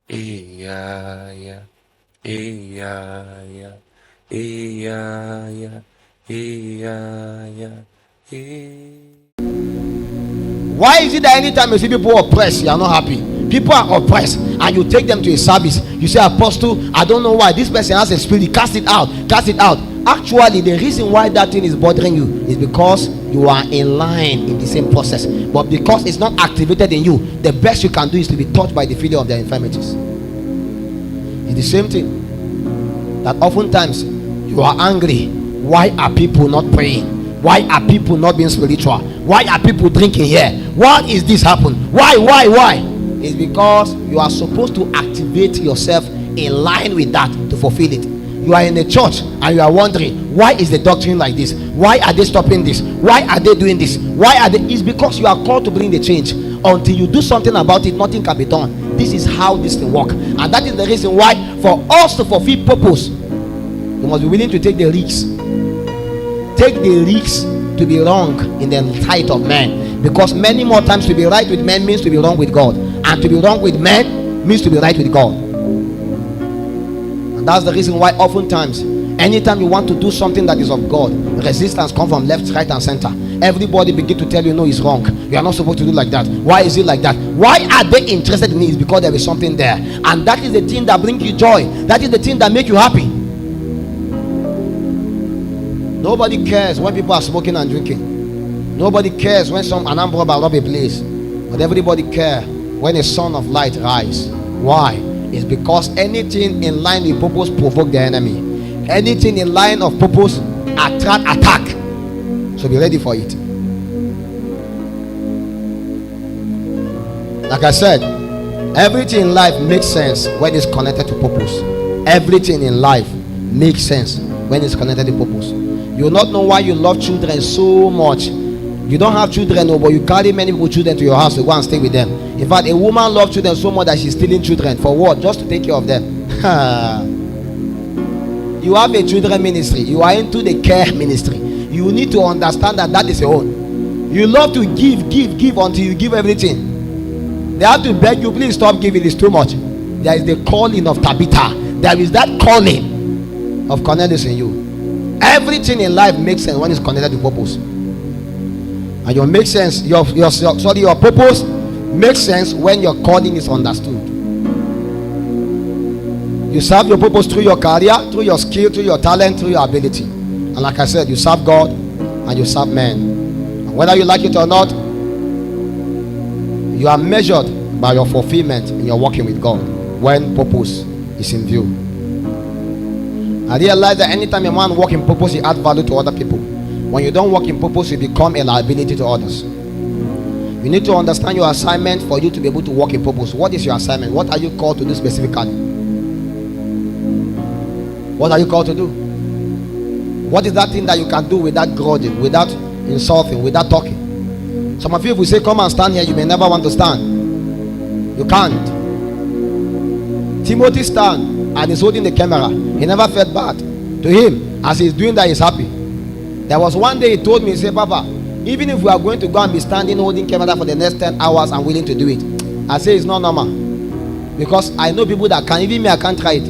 Yeah, yeah, yeah, yeah, yeah, yeah, yeah, yeah. Why is it that anytime you see people oppressed, you are not happy? People are oppressed, and you take them to a service. You say, Apostle, I don't know why this person has a spirit. Cast it out, cast it out. Actually, the reason why that thing is bothering you is because you are in line in the same process. But because it's not activated in you, the best you can do is to be touched by the feeling of their infirmities. It's the same thing that oftentimes you are angry. Why are people not praying? Why are people not being spiritual? Why are people drinking here? Why is this happen? Why? It's because you are supposed to activate yourself in line with that to fulfill it. You are in a church and you are wondering, why is the doctrine like this? Why are they stopping this? Why are they doing this? Why are they? It's because you are called to bring the change. Until you do something about it, nothing can be done. This is how this thing works, and that is the reason why for us to fulfill purpose, you must be willing to take the risks. Take the risks to be wrong in the sight of men, because many more times to be right with men means to be wrong with God, and to be wrong with men means to be right with God. And that's the reason why oftentimes anytime you want to do something that is of God, resistance comes from left, right and center. Everybody begin to tell you, no, it's wrong, you are not supposed to do like that. Why is it like that? Why are they interested in it? It's because there is something there, and that is the thing that brings you joy. That is the thing that makes you happy. Nobody cares when people are smoking and drinking. Nobody cares when an armed robber rob a place. But everybody cares when a son of light rise. Why? It's because anything in line with purpose provoke the enemy. Anything in line of purpose attract attack. So be ready for it. Like I said, everything in life makes sense when it's connected to purpose. Everything in life makes sense when it's connected to purpose. You will not know why you love children so much. You don't have children, but you carry many people children to your house to go and stay with them. In fact, a woman loves children so much that she's stealing children. For what? Just to take care of them. You have a children ministry. You are into the care ministry. You need to understand that that is your own. You love to give until you give everything. They have to beg you, please stop giving, it's too much. There is the calling of Tabitha. There is that calling of Cornelius in you. Everything in life makes sense when it's connected to purpose, and your make sense. Your purpose makes sense when your calling is understood. You serve your purpose through your career, through your skill, through your talent, through your ability. And like I said, you serve God and you serve men. And whether you like it or not, you are measured by your fulfillment in your working with God when purpose is in view. I realize that anytime a man works in purpose, he adds value to other people. When you don't work in purpose, you become a liability to others. You need to understand your assignment for you to be able to work in purpose. What is your assignment? What are you called to do specifically? What are you called to do? What is that thing that you can do without grudging, without insulting, without talking? Some of you, if we say come and stand here, you may never want to stand. You can't. Timothy stand and he's holding the camera. He never felt bad. To him, as he's doing that, he's happy. There was one day he told me, he said, Papa, even if we are going to go and be standing holding camera for the next 10 hours, I'm willing to do it. I say it's not normal, because I know people that can. Even me, I can't try it.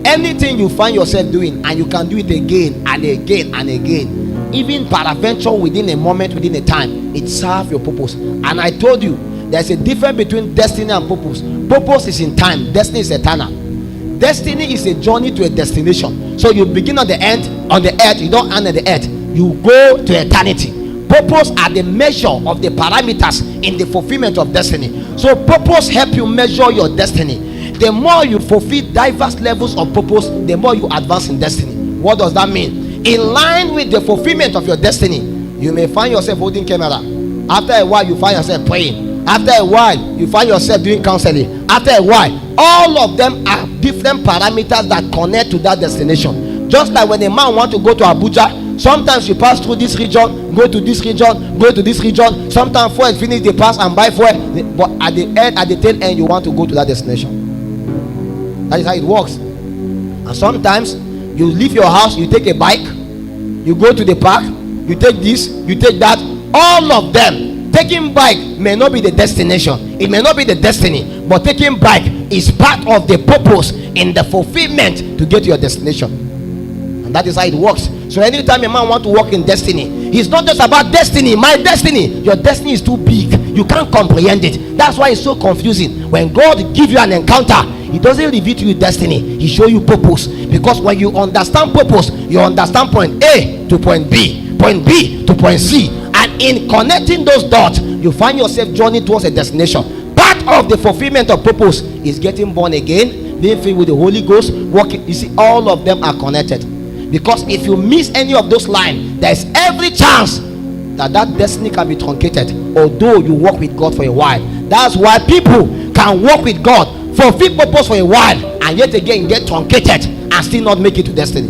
Anything you find yourself doing and you can do it again and again and again, even peradventure within a moment, within a time, it serves your purpose. And I told you, there's a difference between destiny and purpose. Purpose is in time, destiny is eternal. Destiny is a journey to a destination. So you begin on the end, on the earth, you don't end at the earth, you go to eternity. Purpose are the measure of the parameters in the fulfillment of destiny. So purpose help you measure your destiny. The more you fulfill diverse levels of purpose, the more you advance in destiny. What does that mean? In line with the fulfillment of your destiny, you may find yourself holding camera. After a while, you find yourself praying. After a while, you find yourself doing counseling. After a while, all of them are different parameters that connect to that destination. Just like when a man wants to go to Abuja, sometimes you pass through this region, go to this region, go to this region. Sometimes fuel finish, they pass and buy fuel. But at the end, at the tail end, you want to go to that destination. That is how it works. And sometimes you leave your house, you take a bike, you go to the park, you take this, you take that. All of them. Taking bike may not be the destination, it may not be the destiny, but taking bike is part of the purpose in the fulfillment to get to your destination. And that is how it works. So anytime a man wants to walk in destiny, it's not just about destiny, my destiny. Your destiny is too big, you can't comprehend it. That's why it's so confusing. When God gives you an encounter, he doesn't reveal to you destiny, he shows you purpose. Because when you understand purpose, you understand point A to point B, point B to point C, and in connecting those dots, you find yourself journeying towards a destination. Part of the fulfillment of purpose is getting born again, being filled with the Holy Ghost, walking. You see, all of them are connected. Because if you miss any of those lines, there is every chance that destiny can be truncated, although you walk with God for a while. That's why people can walk with God, fulfill purpose for a while, and yet again get truncated and still not make it to destiny.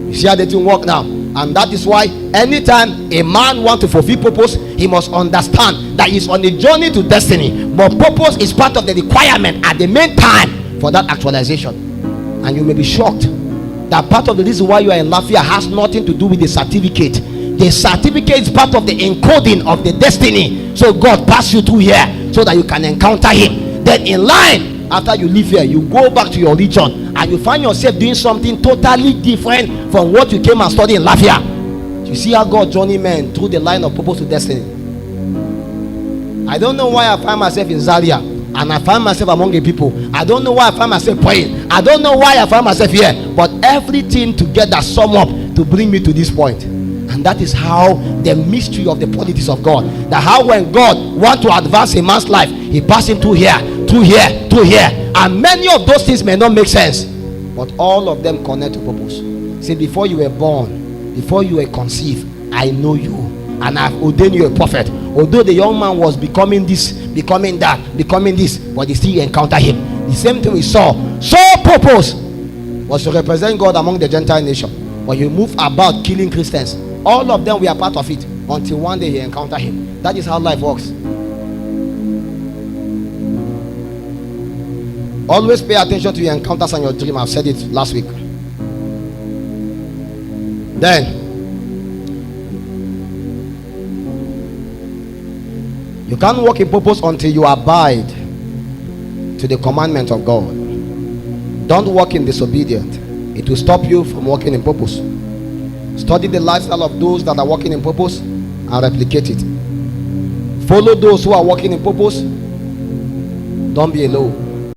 You see how they thing work now? And that is why anytime a man wants to fulfill purpose, he must understand that he's on a journey to destiny, but purpose is part of the requirement at the main time for that actualization. And you may be shocked that part of the reason why you are in Lafayette has nothing to do with the certificate. The certificate is part of the encoding of the destiny. So God passed you through here so that you can encounter him. Then in line, after you leave here, you go back to your region and you find yourself doing something totally different from what you came and studied in Lafayette. You see how God journey men through the line of purpose to destiny. I don't know why I find myself in Zaria and I find myself among the people. I don't know why I find myself praying. I don't know why I find myself here, but everything together sum up to bring me to this point. And that is how the mystery of the politics of God, that how when God wants to advance a man's life, he passes him through here, through here, through here, and many of those things may not make sense, but all of them connect to purpose. See, before you were born, before you were conceived, I know you, and I've ordained you a prophet. Although the young man was becoming this, becoming that, becoming this, but he still encounter him. The same thing we saw. Saul's purpose was to represent God among the Gentile nation, but he moved about killing Christians. All of them were part of it until one day he encountered him. That is how life works. Always pay attention to your encounters and your dream. I've said it last week. Then you can't walk in purpose until you abide to the commandment of God. Don't walk in disobedience. It will stop you from walking in purpose. Study the lifestyle of those that are walking in purpose and replicate it. Follow those who are walking in purpose. Don't be alone.